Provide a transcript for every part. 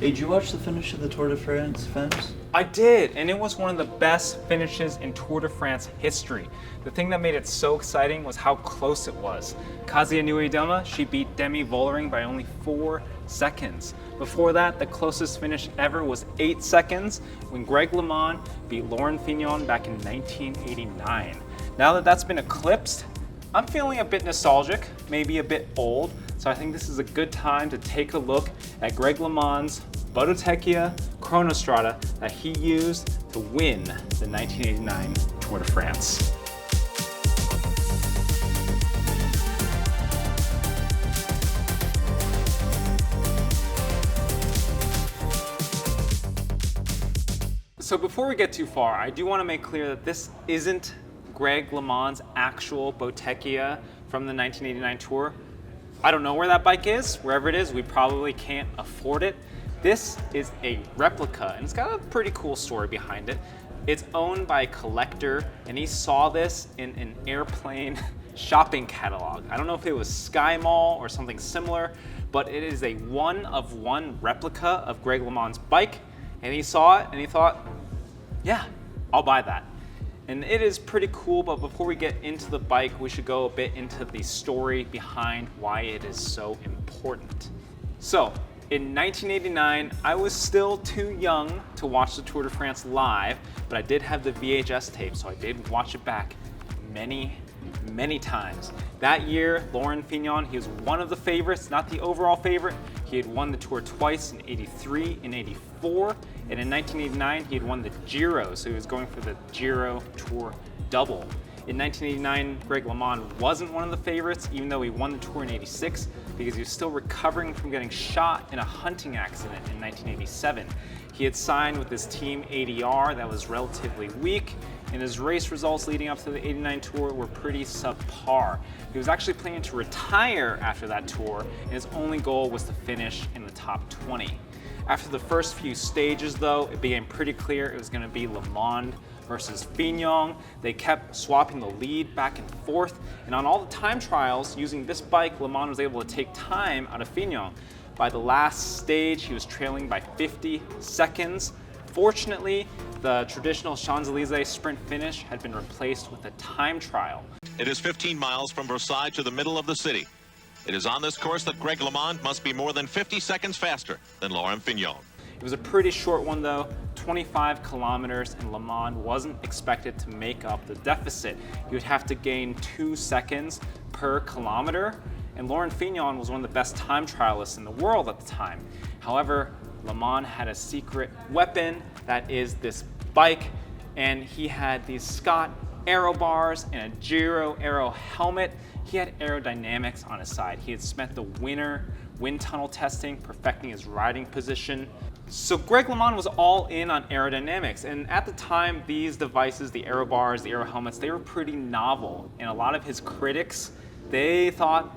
Hey, did you watch the finish of the Tour de France Femmes? I did, and it was one of the best finishes in Tour de France history. The thing that made it so exciting was how close it was. Kasia Niewiadoma, she beat Demi Vollering by only 4 seconds. Before that, the closest finish ever was 8 seconds when Greg LeMond beat Laurent Fignon back in 1989. Now that that's been eclipsed, I'm feeling a bit nostalgic, maybe a bit old, so I think this is a good time to take a look at Greg LeMond's Bottecchia Kronostrada that he used to win the 1989 Tour de France. So before we get too far, I do want to make clear that this isn't Greg LeMond's actual Bottecchia from the 1989 Tour. I don't know where that bike is. Wherever it is, we probably can't afford it. This is a replica, and it's got a pretty cool story behind it. It's owned by a collector, and he saw this in an airplane shopping catalog. I don't know if it was Sky Mall or something similar, but it is a one-of-one replica of Greg LeMond's bike, and he saw it and he thought, yeah, I'll buy that. And it is pretty cool, but before we get into the bike, we should go a bit into the story behind why it is so important. So, in 1989, I was still too young to watch the Tour de France live, but I did have the VHS tape, so I did watch it back many times. That year, Laurent Fignon, he was one of the favorites, not the overall favorite. He had won the Tour twice in '83 and '84, and in 1989, he had won the Giro, so he was going for the Giro Tour double. In 1989, Greg LeMond wasn't one of the favorites, even though he won the Tour in '86, because he was still recovering from getting shot in a hunting accident in 1987. He had signed with his team ADR that was relatively weak, and his race results leading up to the '89 Tour were pretty subpar. He was actually planning to retire after that tour, and his only goal was to finish in the top 20. After the first few stages, though, it became pretty clear it was going to be LeMond versus Fignon. They kept swapping the lead back and forth, and on all the time trials using this bike, LeMond was able to take time out of Fignon. By the last stage, he was trailing by 50 seconds. Fortunately, the traditional Champs-Élysées sprint finish had been replaced with a time trial. It is 15 miles from Versailles to the middle of the city. It is on this course that Greg LeMond must be more than 50 seconds faster than Laurent Fignon. It was a pretty short one though, 25 kilometers, and LeMond wasn't expected to make up the deficit. He would have to gain 2 seconds per kilometer, and Laurent Fignon was one of the best time trialists in the world at the time. However, LeMond had a secret weapon that is this bike, and he had these Scott aerobars and a Giro aero helmet. He had aerodynamics on his side. He had spent the winter wind tunnel testing, perfecting his riding position. So Greg LeMond was all in on aerodynamics, and at the time, these devices, the aerobars, the aero helmets, they were pretty novel, and a lot of his critics, they thought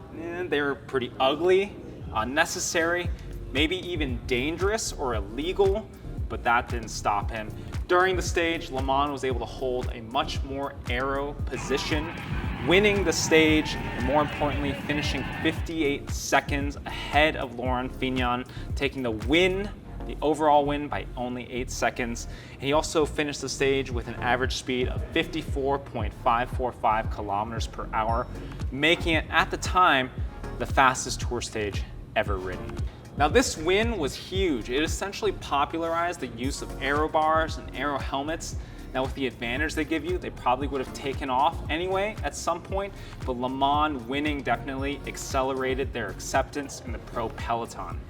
they were pretty ugly, unnecessary, maybe even dangerous or illegal, but that didn't stop him. During the stage, LeMond was able to hold a much more aero position, winning the stage, and more importantly, finishing 58 seconds ahead of Laurent Fignon, taking the win, the overall win, by only 8 seconds. And he also finished the stage with an average speed of 54.545 kilometers per hour, making it, at the time, the fastest tour stage ever ridden. Now this win was huge. It essentially popularized the use of aerobars and aero helmets. Now with the advantage they give you, they probably would have taken off anyway at some point, but LeMond winning definitely accelerated their acceptance in the pro peloton.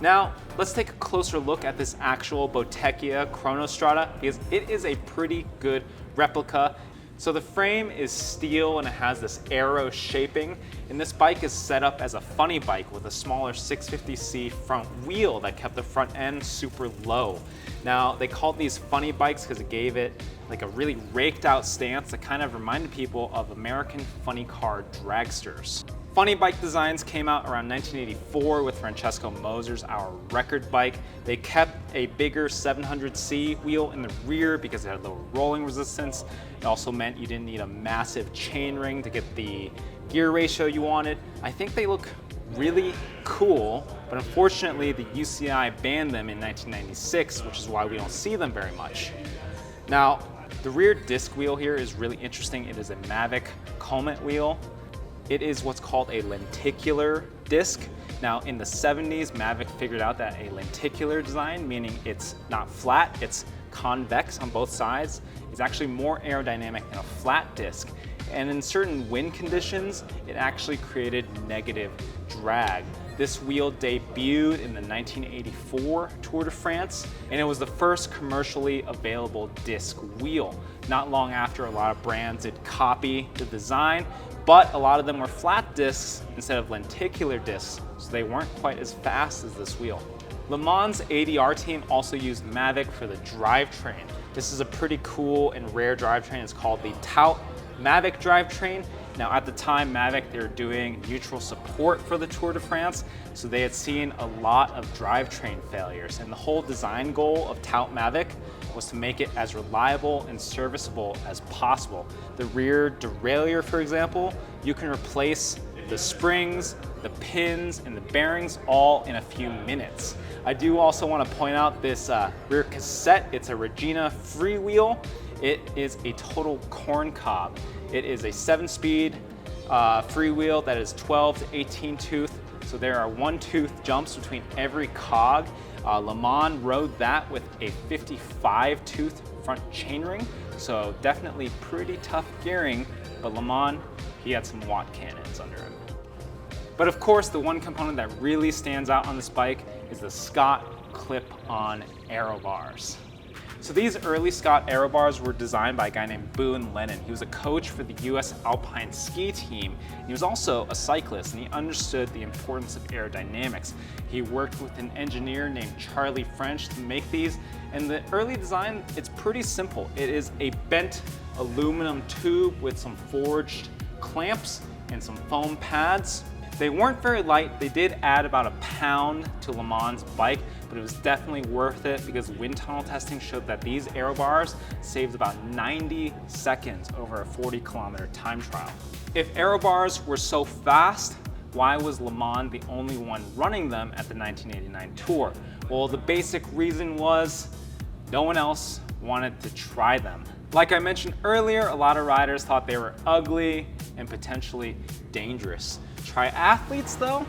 Now, let's take a closer look at this actual Bottecchia Kronostrada, because it is a pretty good replica. So the frame is steel and it has this aero shaping, and this bike is set up as a funny bike with a smaller 650C front wheel that kept the front end super low. Now, they called these funny bikes because it gave it like a really raked out stance that kind of reminded people of American funny car dragsters. Funny bike designs came out around 1984 with Francesco Moser's Our Record bike. They kept a bigger 700C wheel in the rear because it had lower rolling resistance. It also meant you didn't need a massive chainring to get the gear ratio you wanted. I think they look really cool, but unfortunately the UCI banned them in 1996, which is why we don't see them very much. Now, the rear disc wheel here is really interesting. It is a Mavic Comet wheel. It is what's called a lenticular disc. Now, in the 70s, Mavic figured out that a lenticular design, meaning it's not flat, it's convex on both sides, is actually more aerodynamic than a flat disc. And in certain wind conditions, it actually created negative drag. This wheel debuted in the 1984 Tour de France, and it was the first commercially available disc wheel. Not long after, a lot of brands did copy the design, but a lot of them were flat discs instead of lenticular discs, so they weren't quite as fast as this wheel. LeMond's ADR team also used Mavic for the drivetrain. This is a pretty cool and rare drivetrain. It's called the Tout Mavic drivetrain. Now, at the time, Mavic, they were doing neutral support for the Tour de France, so they had seen a lot of drivetrain failures. And the whole design goal of Tout Mavic was to make it as reliable and serviceable as possible. The rear derailleur, for example, you can replace the springs, the pins, and the bearings all in a few minutes. I do also want to point out this rear cassette. It's a Regina freewheel. It is a total corn cob. It is a 7-speed freewheel that is 12 to 18 tooth. So there are 1-tooth jumps between every cog. LeMond rode that with a 55-tooth front chainring. So definitely pretty tough gearing, but LeMond, he had some Watt cannons under him. But of course, the one component that really stands out on this bike is the Scott clip-on aerobars. So these early Scott aerobars were designed by a guy named Boone Lennon. He was a coach for the US Alpine ski team. He was also a cyclist, and he understood the importance of aerodynamics. He worked with an engineer named Charlie French to make these, and the early design, it's pretty simple. It is a bent aluminum tube with some forged clamps and some foam pads. They weren't very light. They did add about a pound to LeMond's bike, but it was definitely worth it because wind tunnel testing showed that these aerobars saved about 90 seconds over a 40-kilometer time trial. If aerobars were so fast, why was LeMond the only one running them at the 1989 Tour? Well, the basic reason was no one else wanted to try them. Like I mentioned earlier, a lot of riders thought they were ugly and potentially dangerous. Triathletes, though,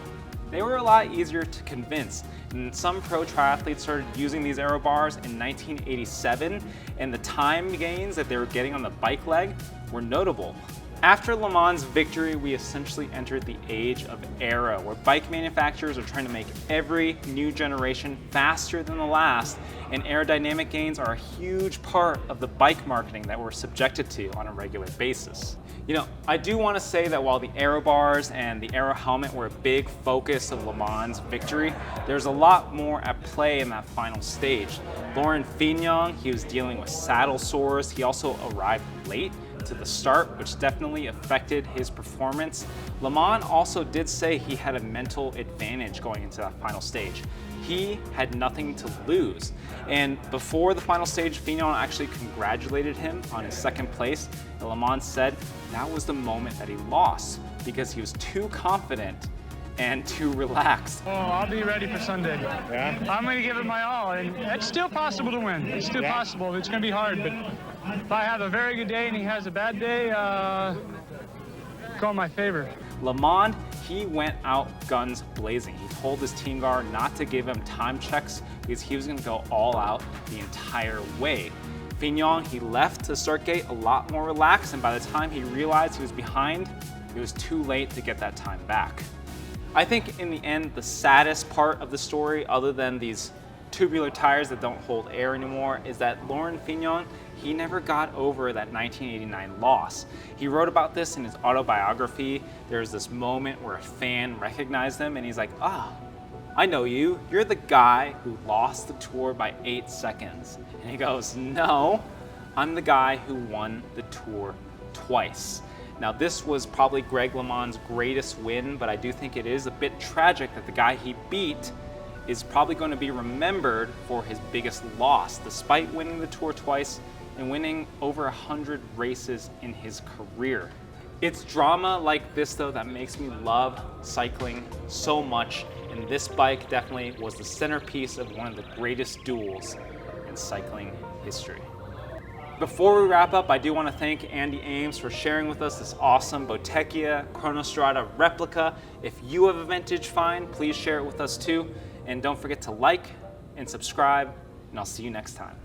they were a lot easier to convince. And some pro triathletes started using these aerobars in 1987, and the time gains that they were getting on the bike leg were notable. After LeMond's victory, we essentially entered the age of aero, where bike manufacturers are trying to make every new generation faster than the last, and aerodynamic gains are a huge part of the bike marketing that we're subjected to on a regular basis. You know, I do want to say that while the aerobars and the aero helmet were a big focus of LeMond's victory, there's a lot more at play in that final stage. Laurent Fignon, he was dealing with saddle sores. He also arrived late to the start, which definitely affected his performance. LeMond also did say he had a mental advantage going into that final stage. He had nothing to lose. And before the final stage, Fignon actually congratulated him on his second place. And LeMond said that was the moment that he lost because he was too confident and too relaxed. Oh, I'll be ready for Sunday. Yeah? I'm going to give it my all, and it's still possible to win. It's still possible. It's going to be hard, but if I have a very good day and he has a bad day, go in my favor. LeMond, he went out guns blazing. He told his team car not to give him time checks because he was going to go all out the entire way. Fignon, he left the start gate a lot more relaxed, and by the time he realized he was behind, it was too late to get that time back. I think in the end, the saddest part of the story, other than these tubular tires that don't hold air anymore, is that Laurent Fignon, he never got over that 1989 loss. He wrote about this in his autobiography. There's this moment where a fan recognized him and he's like, I know you. You're the guy who lost the Tour by 8 seconds. And he goes, no, I'm the guy who won the Tour twice. Now, this was probably Greg LeMond's greatest win, but I do think it is a bit tragic that the guy he beat is probably going to be remembered for his biggest loss, despite winning the Tour twice and winning over 100 races in his career. It's drama like this, though, that makes me love cycling so much, and this bike definitely was the centerpiece of one of the greatest duels in cycling history. Before we wrap up, I do want to thank Andy Ames for sharing with us this awesome Bottecchia Kronostrada replica. If you have a vintage find, please share it with us too. And don't forget to like and subscribe, and I'll see you next time.